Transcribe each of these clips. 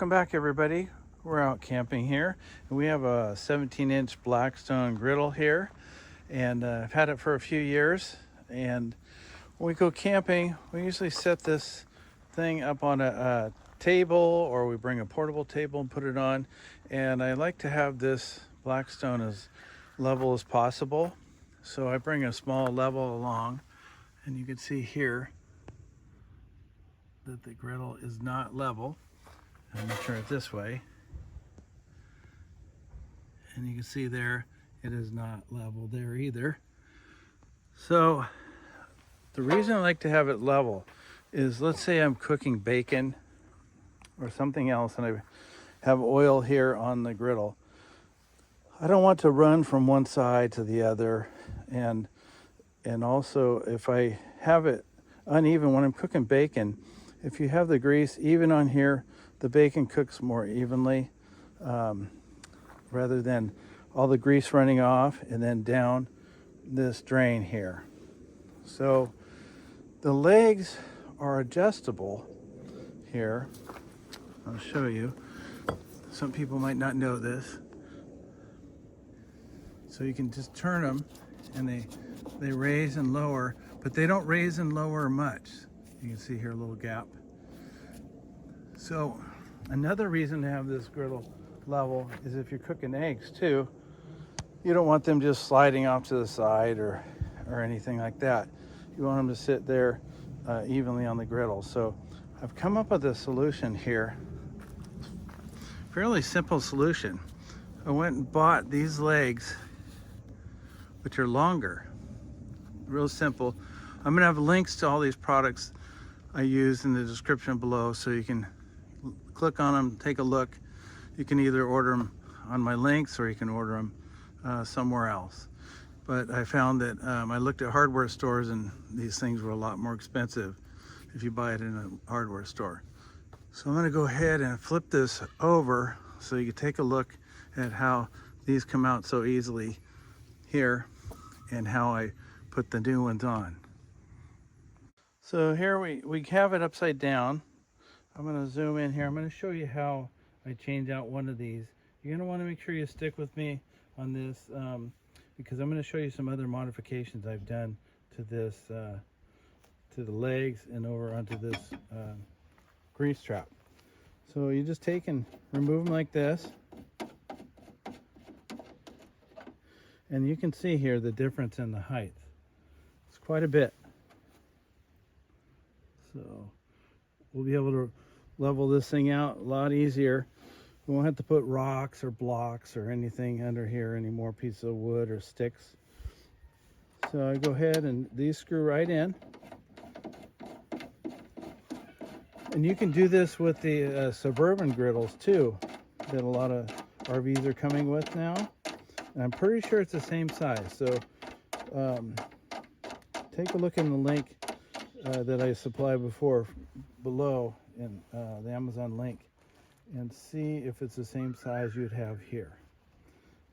Welcome back, everybody. We're out camping here, and we have a 17-inch Blackstone Griddle here, and I've had it for a few years. And when we go camping, we usually set this thing up on a table, or we bring a portable table and put it on. And I like to have this Blackstone as level as possible, so I bring a small level along, and you can see here that the griddle is not level. I'm going to turn it this way, and you can see there it is not level there either. So the reason I like to have it level is, let's say I'm cooking bacon or something else and I have oil here on the griddle. I don't want to run from one side to the other, and also if I have it uneven when I'm cooking bacon, if you have the grease even on here, the bacon cooks more evenly, rather than all the grease running off and then down this drain here. So the legs are adjustable here. I'll show you. Some people might not know this. So you can just turn them, and they raise and lower, but they don't raise and lower much. You can see here a little gap. So another reason to have this griddle level is if you're cooking eggs too, you don't want them just sliding off to the side or anything like that. You want them to sit there evenly on the griddle. So I've come up with a solution here, fairly simple solution. I went and bought these legs, which are longer, real simple. I'm gonna have links to all these products I use in the description below, so you can click on them, take a look. You can either order them on my links, or you can order them somewhere else. But I found that I looked at hardware stores, and these things were a lot more expensive if you buy it in a hardware store. So I'm going to go ahead and flip this over so you can take a look at how these come out so easily here, and how I put the new ones on. So here we have it upside down. I'm going to zoom in here. I'm going to show you how I change out one of these. You're going to want to make sure you stick with me on this, because I'm going to show you some other modifications I've done to this, to the legs and over onto this grease trap. So you just take and remove them like this, and you can see here the difference in the height. It's quite a bit. So we'll be able to level this thing out a lot easier. We won't have to put rocks or blocks or anything under here, any more pieces of wood or sticks. So I go ahead, and these screw right in. And you can do this with the Suburban Griddles too, that a lot of RVs are coming with now. And I'm pretty sure it's the same size. So take a look in the link that I supplied before below in the Amazon link, and see if it's the same size you'd have here.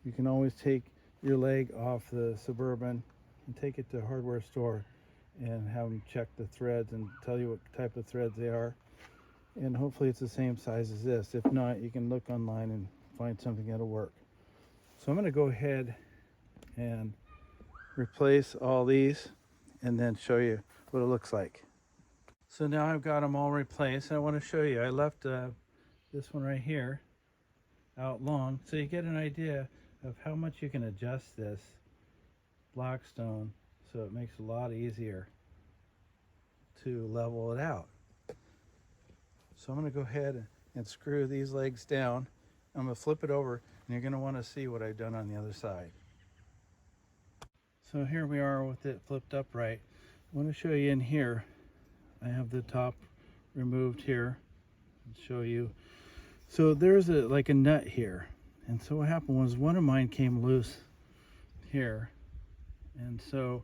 You can always take your leg off the Suburban and take it to a hardware store and have them check the threads and tell you what type of threads they are, and hopefully it's the same size as this. If not, you can look online and find something that'll work. So I'm going to go ahead and replace all these and then show you what it looks like. So now I've got them all replaced, and I want to show you. I left this one right here out long, so you get an idea of how much you can adjust this Blackstone, so it makes it a lot easier to level it out. So I'm going to go ahead and screw these legs down. I'm going to flip it over, and you're going to want to see what I've done on the other side. So here we are with it flipped upright. I want to show you in here. I have the top removed here and show you. So there's like a nut here, and so what happened was one of mine came loose here, and so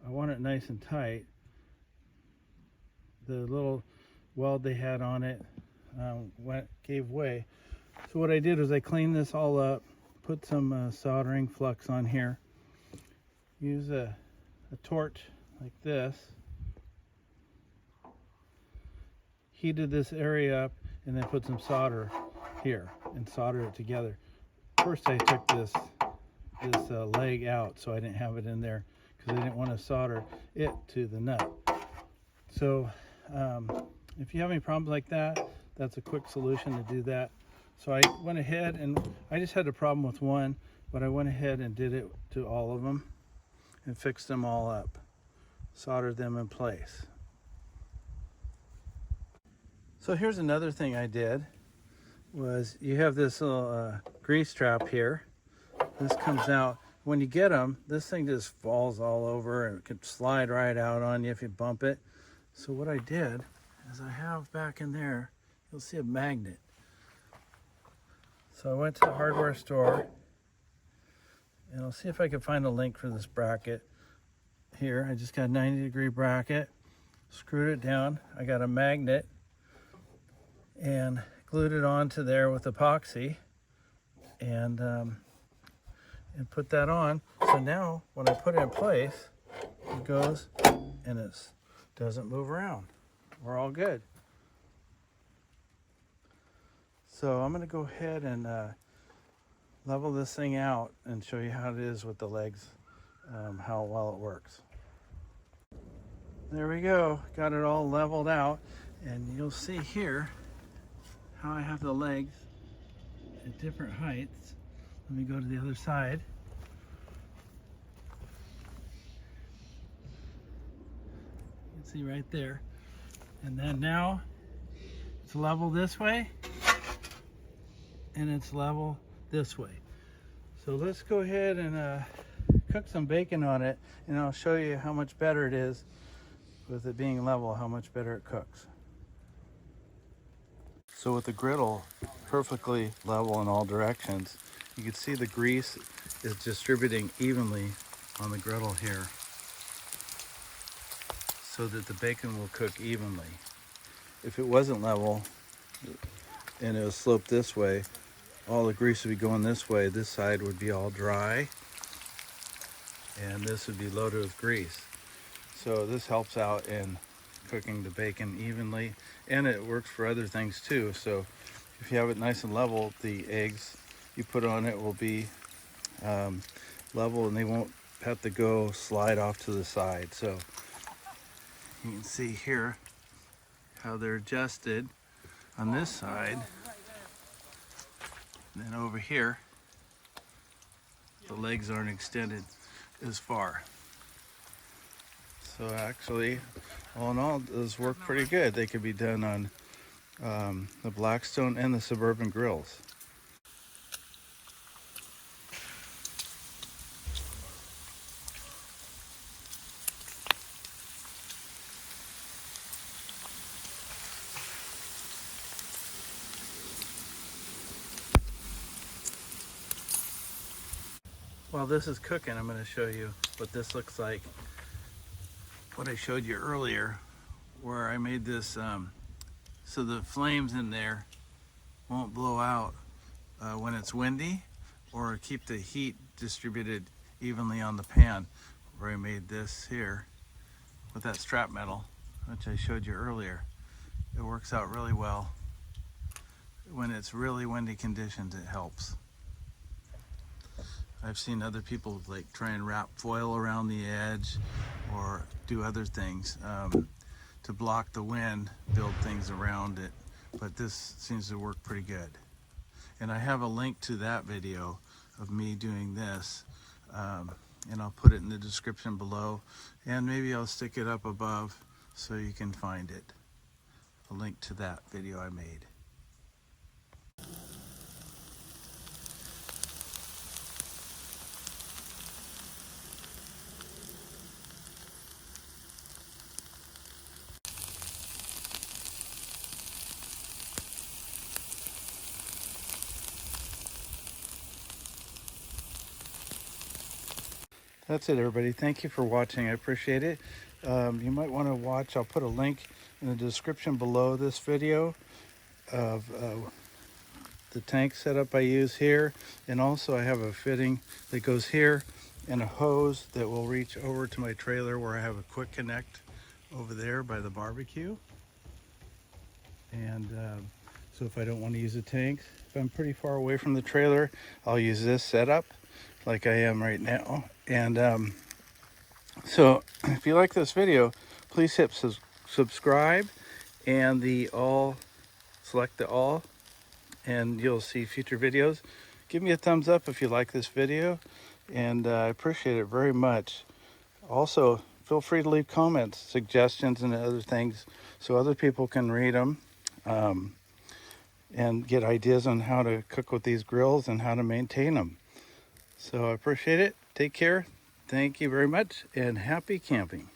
I want it nice and tight. The little weld they had on it gave way. So what I did was I cleaned this all up, put some soldering flux on here, use a torch like this, heated this area up, and then put some solder here and solder it together. First I took this leg out so I didn't have it in there because I didn't want to solder it to the nut. So if you have any problems like that, that's a quick solution to do that. So I went ahead and I just had a problem with one, but I went ahead and did it to all of them and fixed them all up, soldered them in place. So here's another thing I did was you have this little grease trap here. This comes out. When you get them, this thing just falls all over and it can slide right out on you if you bump it. So what I did is I have back in there, you'll see a magnet. So I went to the hardware store and I'll see if I can find a link for this bracket here. I just got a 90-degree bracket, screwed it down. I got a magnet and glued it onto there with epoxy and put that on. So now when I put it in place, it goes and it doesn't move around. We're all good. So I'm going to go ahead and level this thing out and show you how it is with the legs, how well it works. There we go, got it all leveled out, and you'll see here how I have the legs at different heights. Let me go to the other side. You can see right there. And then now it's level this way and it's level this way. So let's go ahead and cook some bacon on it, and I'll show you how much better it is with it being level, how much better it cooks. So with the griddle perfectly level in all directions, you can see the grease is distributing evenly on the griddle here so that the bacon will cook evenly. If it wasn't level and it was sloped this way, all the grease would be going this way. This side would be all dry and this would be loaded with grease. So this helps out in cooking the bacon evenly, and it works for other things too. So if you have it nice and level, the eggs you put on it will be level and they won't have to go slide off to the side. So you can see here how they're adjusted on this side. And then over here, the legs aren't extended as far. So actually, all in all, those work pretty good. They could be done on the Blackstone and the Suburban Griddles. While this is cooking, I'm going to show you what this looks like. What I showed you earlier, where I made this so the flames in there won't blow out when it's windy, or keep the heat distributed evenly on the pan, where I made this here with that strap metal, which I showed you earlier. It works out really well. When it's really windy conditions, it helps. I've seen other people like try and wrap foil around the edge or do other things to block the wind, build things around it, but this seems to work pretty good. And I have a link to that video of me doing this, and I'll put it in the description below, and maybe I'll stick it up above so you can find it, a link to that video I made. That's it, everybody. Thank you for watching. I appreciate it. You might want to watch, I'll put a link in the description below this video of the tank setup I use here. And also I have a fitting that goes here and a hose that will reach over to my trailer where I have a quick connect over there by the barbecue. And So if I don't want to use the tanks, if I'm pretty far away from the trailer, I'll use this setup like I am right now. And so if you like this video, please hit subscribe and select the all, and you'll see future videos. Give me a thumbs up if you like this video, and I appreciate it very much. Also, feel free to leave comments, suggestions, and other things so other people can read them and get ideas on how to cook with these grills and how to maintain them. So I appreciate it. Take care. Thank you very much, and happy camping.